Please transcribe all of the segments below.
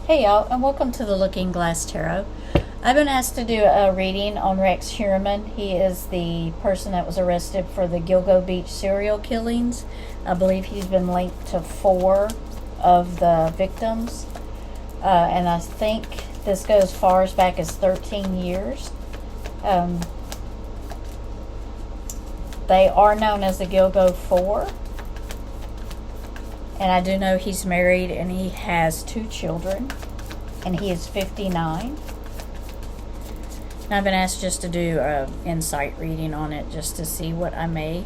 Hey y'all, and welcome to the Looking Glass Tarot. I've been asked to do a reading on Rex Heureman. He is the person that was arrested for the Gilgo Beach serial killings. I believe he's been linked to 4 of the victims. And I think this goes far as back as 13 years. They are known as the Gilgo 4. And I do know he's married and he has 2 children. And he is 59. And I've been asked just to do an insight reading on it just to see what I may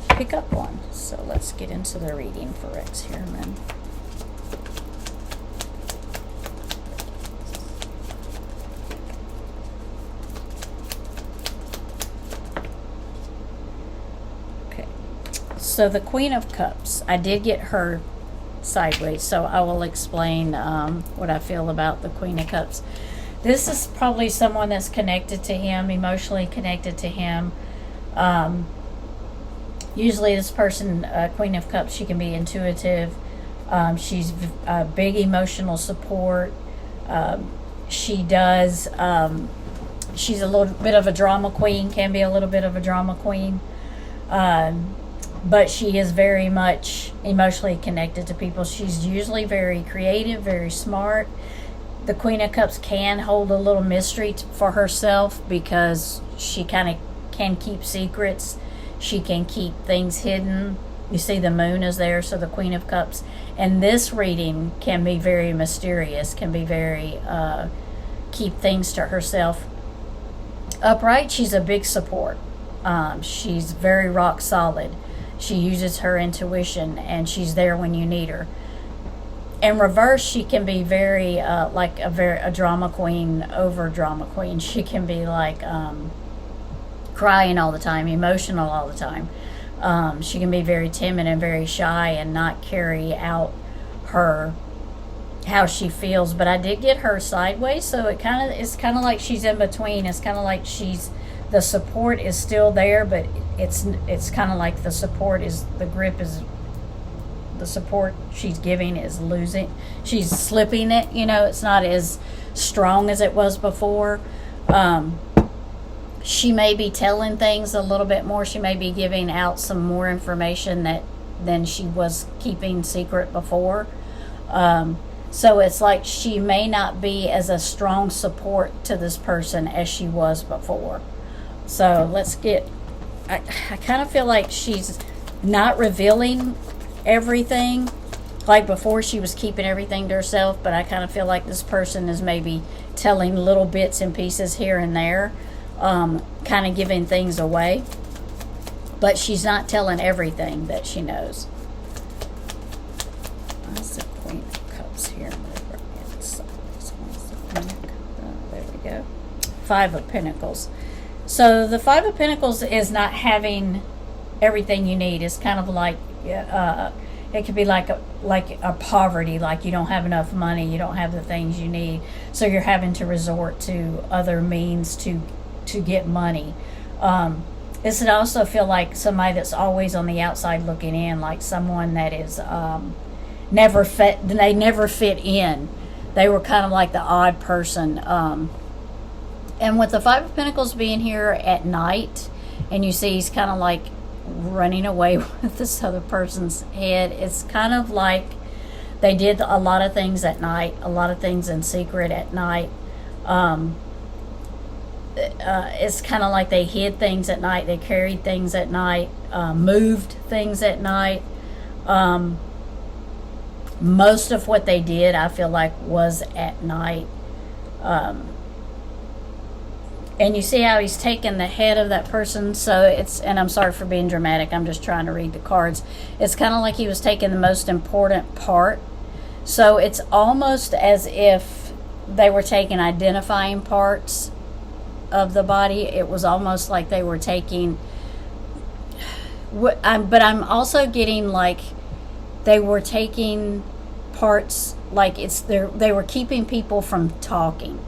pick up on. So let's get into the reading for Rex Heureman. So the Queen of Cups, I did get her sideways, so I will explain what I feel about the Queen of Cups. This is probably someone that's connected to him, emotionally connected to him. Usually this person, Queen of Cups, she can be intuitive. She's a big emotional support. She does, she's a little bit of a drama queen, can be a little bit of a drama queen. But she is very much emotionally connected to people. She's usually very creative, very smart. The Queen of Cups can hold a little mystery for herself because she kind of can keep secrets. She can keep things hidden. You see the moon is there, so the Queen of Cups. And this reading can be very mysterious, can be very, keep things to herself. Upright, she's a big support. She's very rock solid. She uses her intuition, and she's there when you need her. In reverse, she can be very like a drama queen, over drama queen. She can be like crying all the time, emotional all the time. She can be very timid and very shy, and not carry out how she feels. But I did get her sideways, so it's kind of like she's in between. It's kind of like the support is still there, but it's kind of like the support is, the grip is, the support she's giving is losing. She's slipping it, it's not as strong as it was before. She may be telling things a little bit more. She may be giving out some more information than she was keeping secret before. So it's like she may not be as a strong support to this person as she was before. So let's get, I kind of feel like she's not revealing everything. Like before, she was keeping everything to herself, but I kind of feel like this person is maybe telling little bits and pieces here and there, kind of giving things away. But she's not telling everything that she knows. That's the Queen of Cups here. There we go. 5 of Pentacles. So the 5 of Pentacles is not having everything you need. It's kind of like, it could be like a poverty, like you don't have enough money, you don't have the things you need, so you're having to resort to other means to get money. This would also feel like somebody that's always on the outside looking in, like someone that is never fit in. They were kind of like the odd person. And with the 5 of Pentacles being here at night, and you see he's kind of like running away with this other person's head, it's kind of like they did a lot of things at night, a lot of things in secret at night. It's kind of like they hid things at night, they carried things at night, moved things at night. Most of what they did, I feel like, was at night. And you see how he's taken the head of that person. So it's, and I'm sorry for being dramatic, I'm just trying to read the cards. It's kind of like he was taking the most important part. So it's almost as if they were taking identifying parts of the body. It was almost like they were taking, but I'm also getting like they were taking parts, like they were keeping people from talking.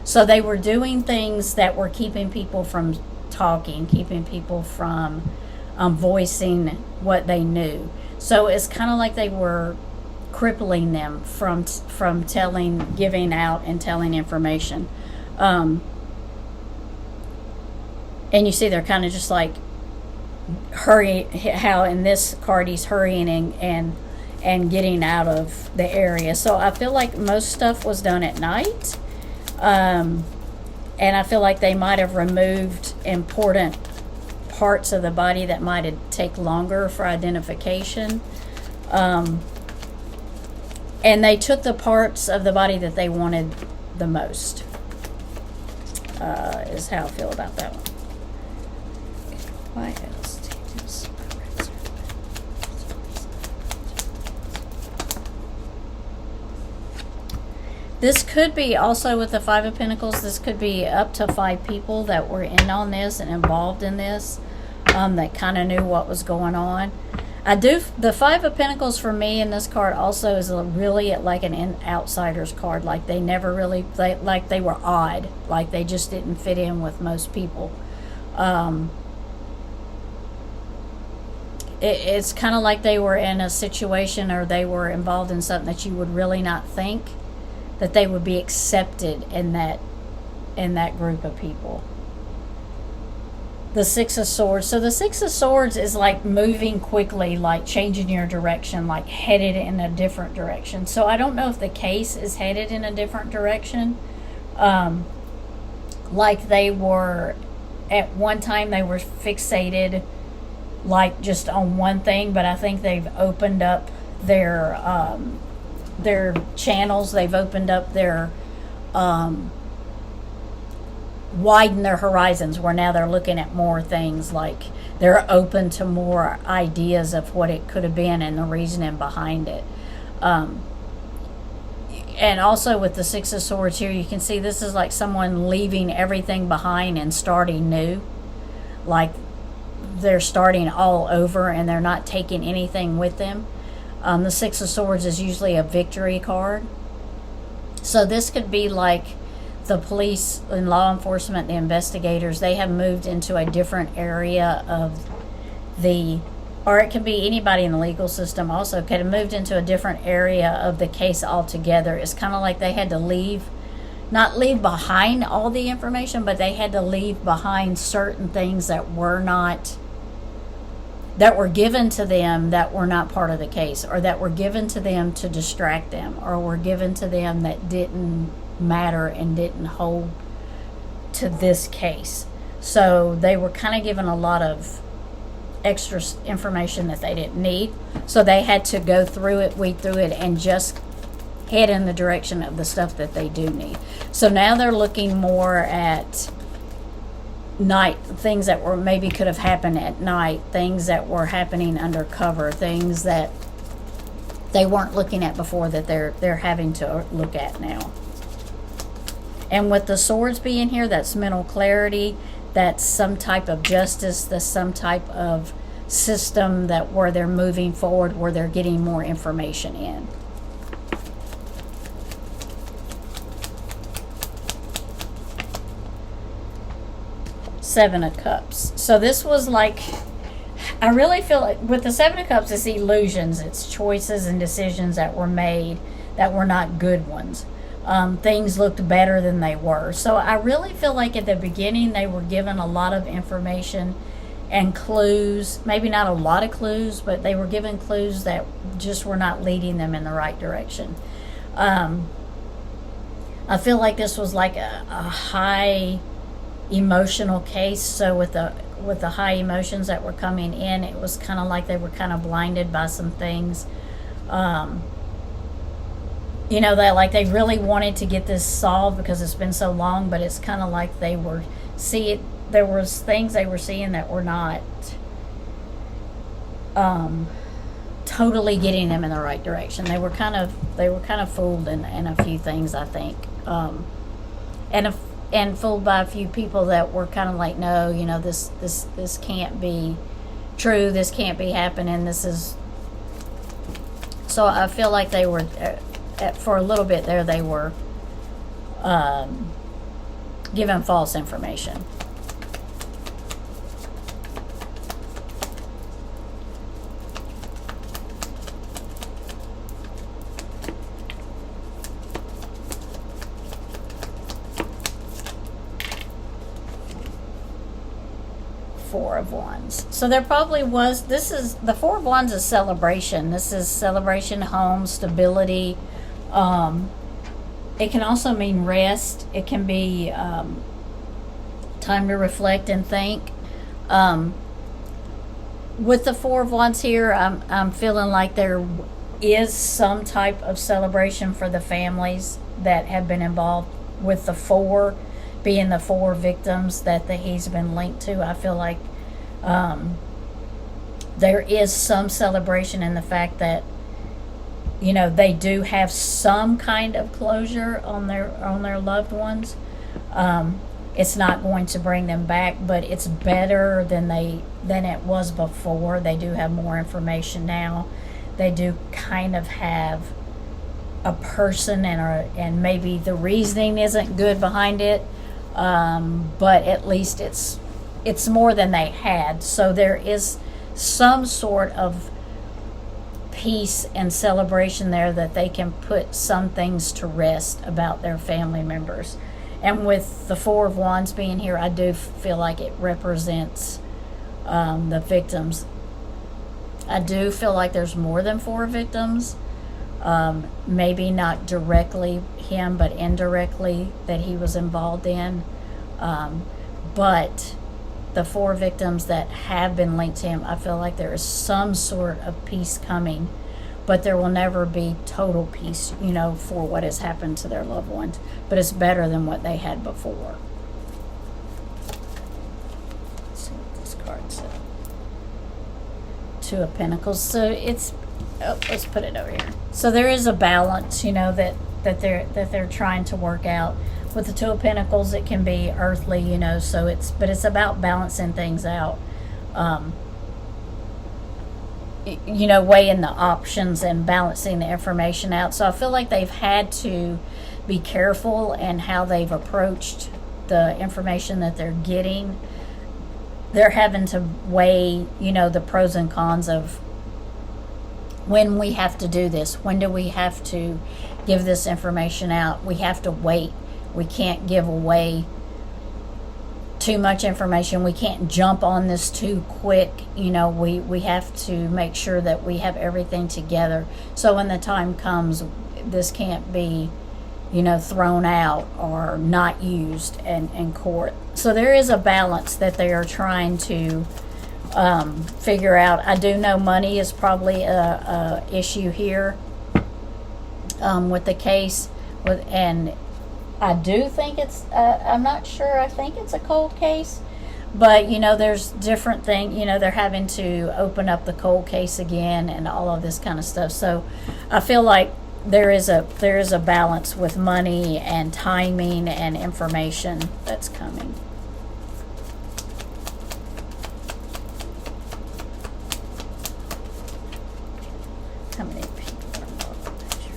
So they were doing things that were keeping people from talking, keeping people from voicing what they knew. So it's kind of like they were crippling them from giving out and telling information. And you see they're kind of just like how in this card he's hurrying and getting out of the area. So I feel like most stuff was done at night. And I feel like they might have removed important parts of the body that might take longer for identification. And they took the parts of the body that they wanted the most, is how I feel about that one. Why else? This could be also with the Five of Pentacles. This could be up to 5 people that were in on this and involved in this, that kind of knew what was going on. The Five of Pentacles for me in this card also is really like an outsider's card. Like they never really, like they were odd. Like they just didn't fit in with most people. It's kind of like they were in a situation or they were involved in something that you would really not think that they would be accepted in that group of people. The Six of Swords. So the Six of Swords is like moving quickly, like changing your direction, like headed in a different direction. So I don't know if the case is headed in a different direction. Like they were, at one time they were fixated like just on one thing, but I think they've opened up their channels. They've opened up their widen their horizons, where now they're looking at more things, like they're open to more ideas of what it could have been and the reasoning behind it. And also with the Six of Swords here, you can see this is like someone leaving everything behind and starting new. Like they're starting all over and they're not taking anything with them. The Six of Swords is usually a victory card. So this could be like the police and law enforcement, the investigators, they have moved into a different area of or it could be anybody in the legal system also, could have moved into a different area of the case altogether. It's kind of like they had to not leave behind all the information, but they had to leave behind certain things that were given to them that were not part of the case, or that were given to them to distract them, or were given to them that didn't matter and didn't hold to this case. So they were kind of given a lot of extra information that they didn't need. So they had to go through it, weed through it, and just head in the direction of the stuff that they do need. So now they're looking more at night, things that were maybe could have happened at night, things that were happening undercover, things that they weren't looking at before that they're having to look at now. And with the swords being here, that's mental clarity, that's some type of justice, that's some type of system where they're moving forward, where they're getting more information in. Seven of Cups. So this was like, I really feel like with the Seven of Cups, it's illusions, it's choices and decisions that were made that were not good ones. Things looked better than they were. So I really feel like at the beginning they were given a lot of information and clues, maybe not a lot of clues, but they were given clues that just were not leading them in the right direction. I feel like this was like a high emotional case. So with the high emotions that were coming in, it was kind of like they were kind of blinded by some things. That like they really wanted to get this solved because it's been so long, but it's kind of like there was things they were seeing that were not totally getting them in the right direction. They were kind of fooled in a few things, I think, and fooled by a few people that were kind of like, no, this can't be true, this can't be happening, this is. So I feel like they were, for a little bit there, they were given false information. Four of Wands. So there probably was, this is, the Four of Wands is celebration. This is celebration, home, stability. It can also mean rest. It can be time to reflect and think. With the Four of Wands here, I'm feeling like there is some type of celebration for the families that have been involved, with the four being the four victims that he's been linked to. I feel like there is some celebration in the fact that, you know, they do have some kind of closure on their loved ones. It's not going to bring them back, but it's better than it was before. They do have more information now. They do kind of have a person, and maybe the reasoning isn't good behind it, but at least it's more than they had. So there is some sort of peace and celebration there, that they can put some things to rest about their family members. And with the Four of Wands being here, I do feel like it represents the victims. I do feel like there's more than four victims. Maybe not directly him, but indirectly that he was involved in. But the four victims that have been linked to him, I feel like there is some sort of peace coming, but there will never be total peace, you know, for what has happened to their loved ones. But it's better than what they had before. Let's see what this card said. Two of Pentacles. So it's, let's put it over here. So there is a balance, you know, that they're trying to work out. With the Two of Pentacles, it can be earthly, you know, so it's about balancing things out. You know, weighing the options and balancing the information out. So I feel like they've had to be careful in how they've approached the information that they're getting. They're having to weigh, you know, the pros and cons of when we have to do this. When do we have to give this information out? We have to wait. We can't give away too much information. We can't jump on this too quick. You know, we have to make sure that we have everything together. So when the time comes, this can't be, you know, thrown out or not used in court. So there is a balance that they are trying to figure out. I do know money is probably a issue here with the case, and I do think it's, I'm not sure, I think it's a cold case, but, you know, there's different things, you know, they're having to open up the cold case again and all of this kind of stuff. So I feel like there is a balance with money and timing and information that's coming. How many people are involved in that here?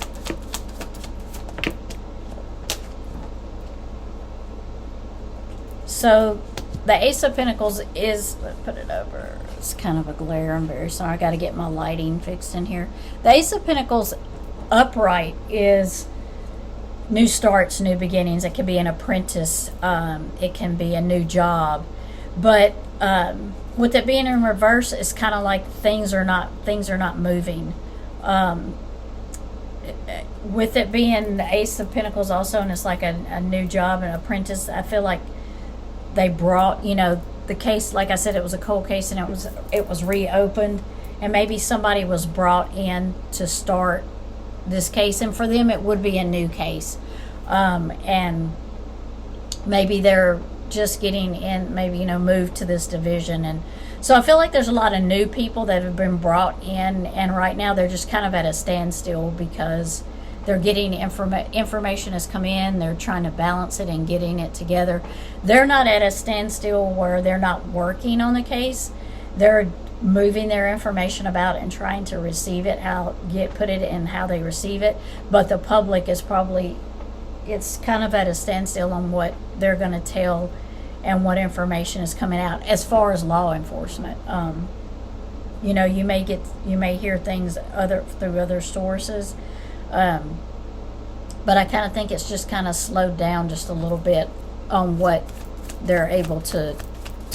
So the Ace of Pentacles is, let's put it over, it's kind of a glare, I'm very sorry, I got to get my lighting fixed in here. The Ace of Pentacles upright is new starts, new beginnings. It can be an apprentice, it can be a new job, but with it being in reverse, it's kind of like things are not moving. With it being the Ace of Pentacles also, and it's like a new job, an apprentice, I feel like they brought, you know, the case, like I said, it was a cold case and it was reopened, and maybe somebody was brought in to start this case, and for them it would be a new case, and maybe they're just getting in, maybe, you know, moved to this division. And so I feel like there's a lot of new people that have been brought in, and right now they're just kind of at a standstill because they're getting information has come in, they're trying to balance it and getting it together. They're not at a standstill where they're not working on the case. They're moving their information about and trying to receive it, put it in how they receive it. But the public is probably, it's kind of at a standstill on what they're going to tell and what information is coming out as far as law enforcement. You know, you may hear things through other sources, but I kind of think it's just kind of slowed down just a little bit on what they're able to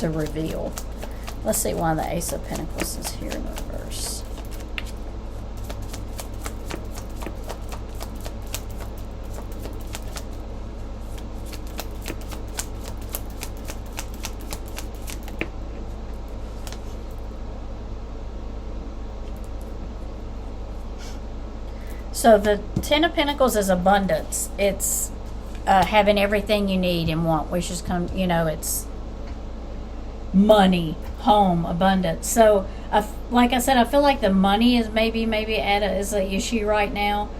reveal. Let's see why the Ace of Pentacles is here in reverse. So the Ten of Pentacles is abundance. It's having everything you need and want, wishes come, it's money, home, abundance. So, like I said, I feel like the money is maybe is an issue right now.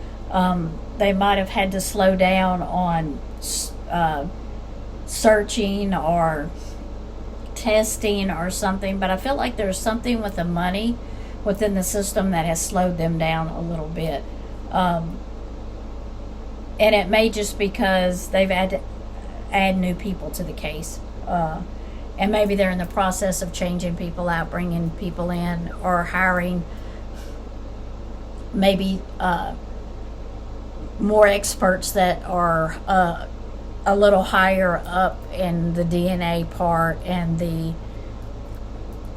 They might have had to slow down on searching or testing or something, but I feel like there's something with the money within the system that has slowed them down a little bit. And it may just because they've had to add new people to the case. And maybe they're in the process of changing people out, bringing people in, or hiring maybe more experts that are a little higher up in the DNA part and the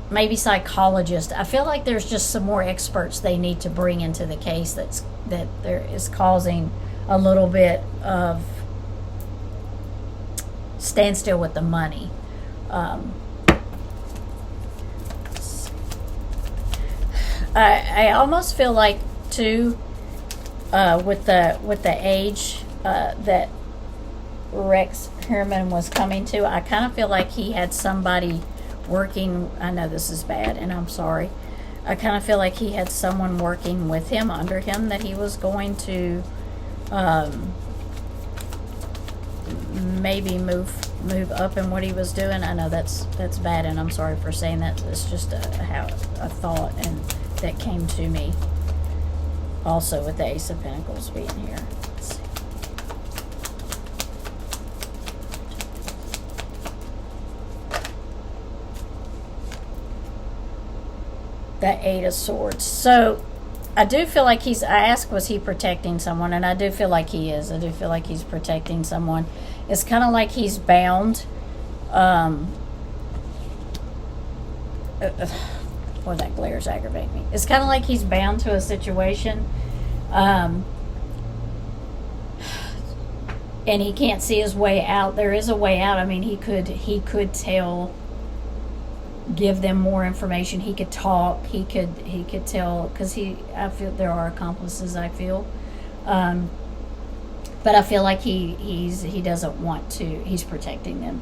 maybe psychologist. I feel like there's just some more experts they need to bring into the case that there is causing a little bit of standstill with the money. I almost feel like too with the age that Rex Heureman was coming to, I kind of feel like he had somebody working. I know this is bad and I'm sorry. I kind of feel like he had someone working with him, under him, that he was going to maybe move up in what he was doing. I know that's bad, and I'm sorry for saying that. It's just a thought and that came to me. Also with the Ace of Pentacles being here. Let's see. The Eight of Swords. So I do feel like I asked, was he protecting someone? And I do feel like he is. I do feel like he's protecting someone. It's kind of like he's bound. Boy, that glare's aggravating me. It's kind of like he's bound to a situation. And he can't see his way out. There is a way out. I mean, he could give them more information. He could talk. He could tell, because I feel there are accomplices. I feel, but I feel like he doesn't want to. He's protecting them,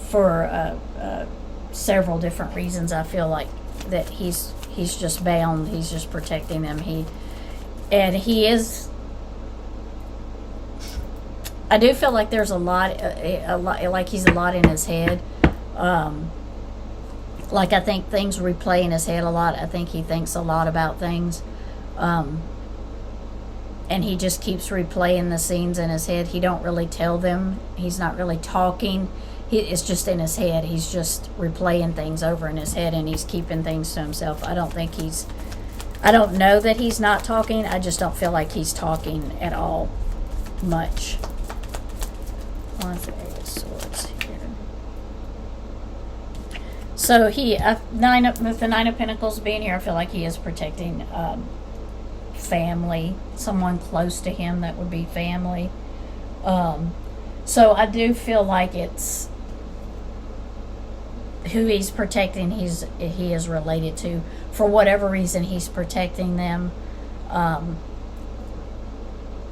for several different reasons. I feel like that he's just bound. He's just protecting them. He is. I do feel like there's a lot, like he's a lot in his head. Like I think things replay in his head a lot. I think he thinks a lot about things. And he just keeps replaying the scenes in his head. He don't really tell them. He's not really talking. It's just in his head. He's just replaying things over in his head, and he's keeping things to himself. I don't know that he's not talking. I just don't feel like he's talking at all much. With the Eight of Swords here. So with the Nine of Pentacles being here, I feel like he is protecting family, someone close to him that would be family. So I do feel like it's who he's protecting. He is related to, for whatever reason, he's protecting them.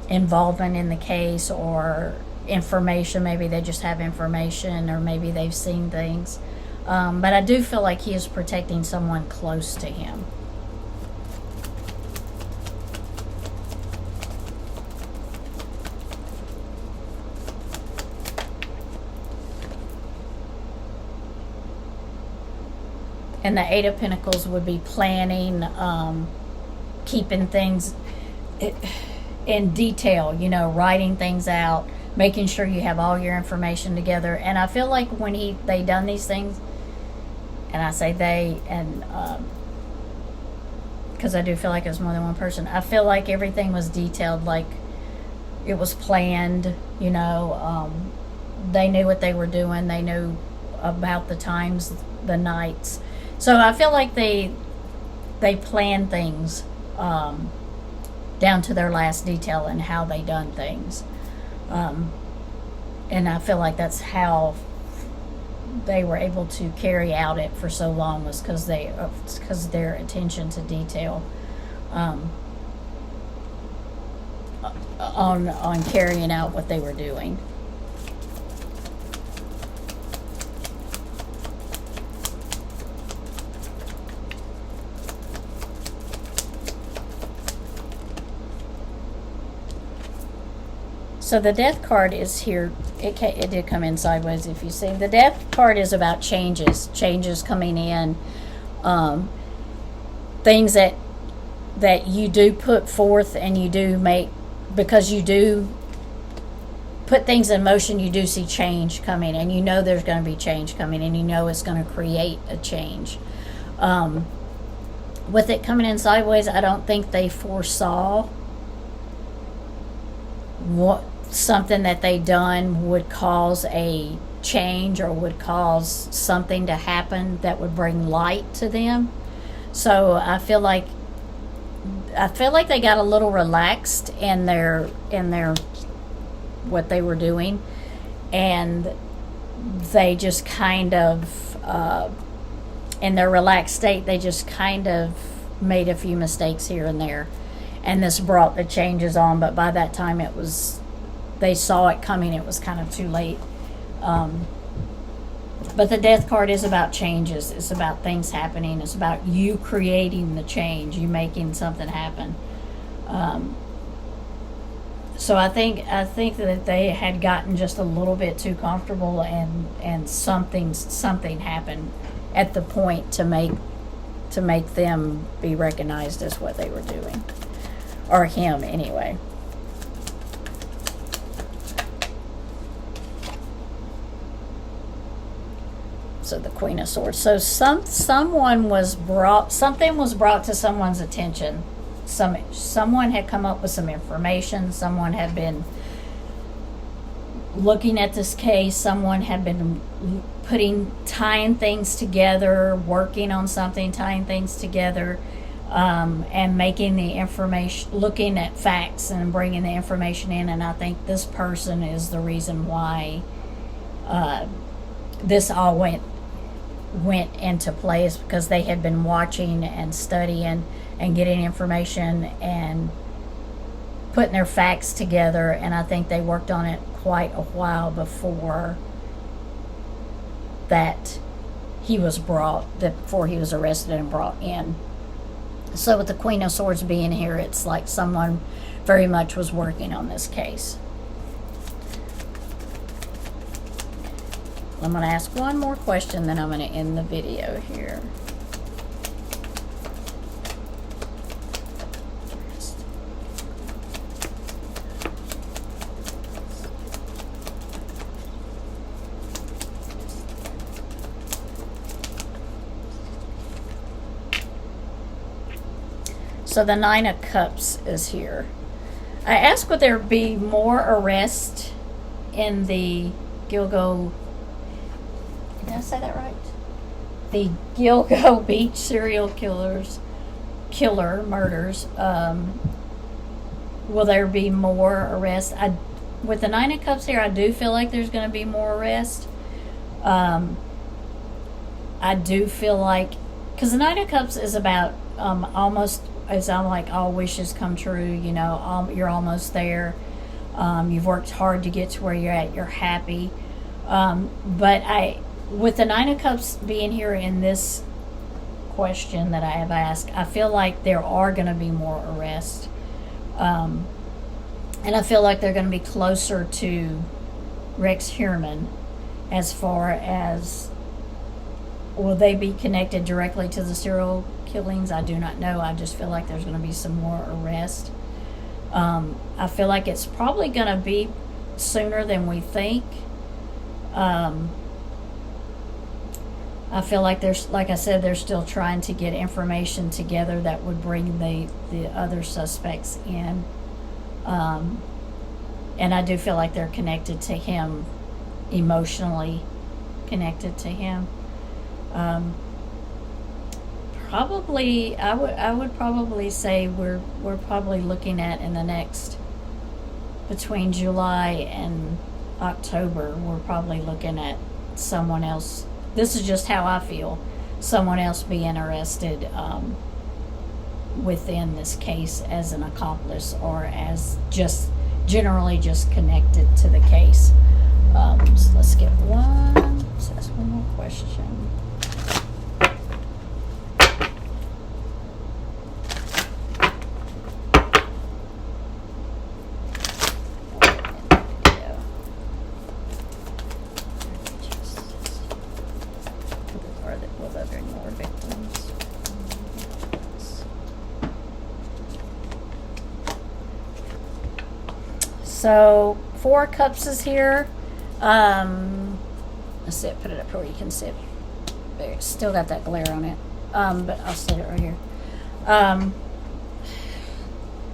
Involvement in the case or information. Maybe they just have information, or maybe they've seen things. But I do feel like he is protecting someone close to him. And the Eight of Pentacles would be planning, keeping things in detail, writing things out, making sure you have all your information together. And I feel like when they done these things, and I say they, and because I do feel like it was more than one person, I feel like everything was detailed, like it was planned. They knew what they were doing. They knew about the times, the nights. So I feel like they plan things down to their last detail and how they done things. And I feel like that's how they were able to carry out it for so long, was because their attention to detail on carrying out what they were doing. So the death card is here. It did come in sideways, if you see. The death card is about changes coming in, things that you do put forth and you do make, because you do put things in motion. You do see change coming, and you know there's going to be change coming, and you know it's going to create a change. With it coming in sideways, I don't think they foresaw what something that they done would cause a change or would cause something to happen that would bring light to them. So I feel like they got a little relaxed in their what they were doing, and they just kind of in their relaxed state, they just kind of made a few mistakes here and there, and this brought the changes on. But by that time, they saw it coming. It was kind of too late. But the death card is about changes. It's about things happening. It's about you creating the change, you making something happen. So I think that they had gotten just a little bit too comfortable, and something happened at the point to make them be recognized as what they were doing, or him anyway. So the Queen of Swords. So something was brought to someone's attention. Someone had come up with some information. Someone had been looking at this case. Someone had been tying things together, working on something, tying things together, and making the information, looking at facts and bringing the information in. And I think this person is the reason why this all went into place, because they had been watching and studying and getting information and putting their facts together. And I think they worked on it quite a while before that before he was arrested and brought in. So with the Queen of Swords being here, it's like someone very much was working on this case. I'm going to ask one more question, then I'm going to end the video here. So the Nine of Cups is here. I asked, would there be more arrest in the Gilgo... Did I say that right? The Gilgo Beach serial murders. Will there be more arrests? With the Nine of Cups here, I do feel like there's going to be more arrests. I do feel like, because the Nine of Cups is about almost, it's like all wishes come true. You know, you're almost there. You've worked hard to get to where you're at. You're happy. But with the Nine of Cups being here in this question that I have asked, I feel like there are going to be more arrests. And I feel like they're going to be closer to Rex Heureman, as far as, will they be connected directly to the serial killings? I do not know. I just feel like there's going to be some more arrests. I feel like it's probably going to be sooner than we think. I feel like like I said, they're still trying to get information together that would bring the other suspects in. And I do feel like they're connected to him emotionally connected to him. Probably, I would probably say we're probably looking at, in the next, between July and October, we're probably looking at someone else. This is just how I feel. Someone else be interested within this case as an accomplice, or as just generally just connected to the case. So let's get one. Let's ask one more question. Will there be more victims? So 4 cups is here. Let's see, put it up here where you can see it. There, still got that glare on it. But I'll set it right here.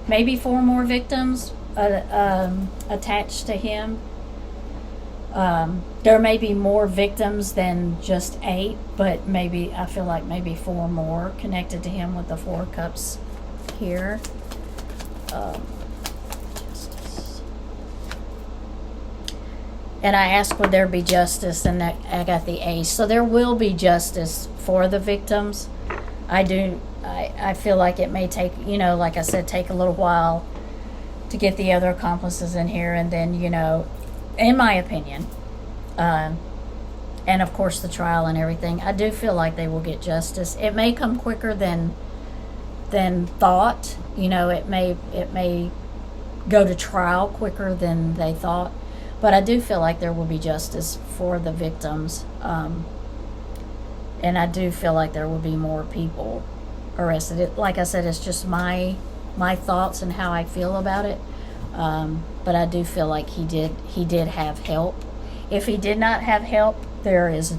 Maybe 4 more victims attached to him. There may be more victims than just 8, but maybe, I feel like maybe 4 more connected to him with the 4 cups here. And I asked, would there be justice, and I got the ace. So there will be justice for the victims. I feel like it may take, like I said, take a little while to get the other accomplices in here, and then, in my opinion, and of course the trial and everything, I do feel like they will get justice. It may come quicker than thought. It may go to trial quicker than they thought, but I do feel like there will be justice for the victims, and I do feel like there will be more people arrested. Like I said, it's just my thoughts and how I feel about it. But I do feel like he did have help. If he did not have help, there is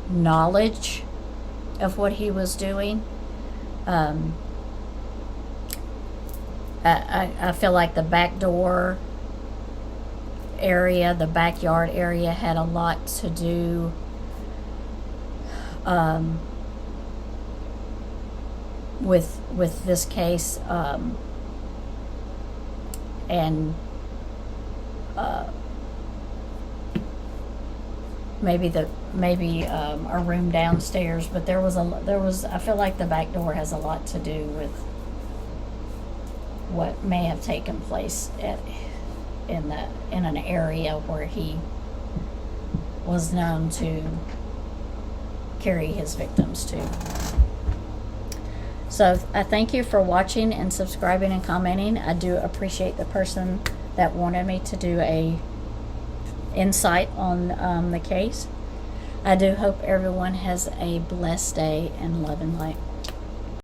knowledge of what he was doing. I feel like the back door area, the backyard area, had a lot to do with this case, and maybe a room downstairs, but there was I feel like the back door has a lot to do with what may have taken place in an area where he was known to carry his victims to. So I thank you for watching and subscribing and commenting. I do appreciate the person that wanted me to do a insight on the case. I do hope everyone has a blessed day, and love and light.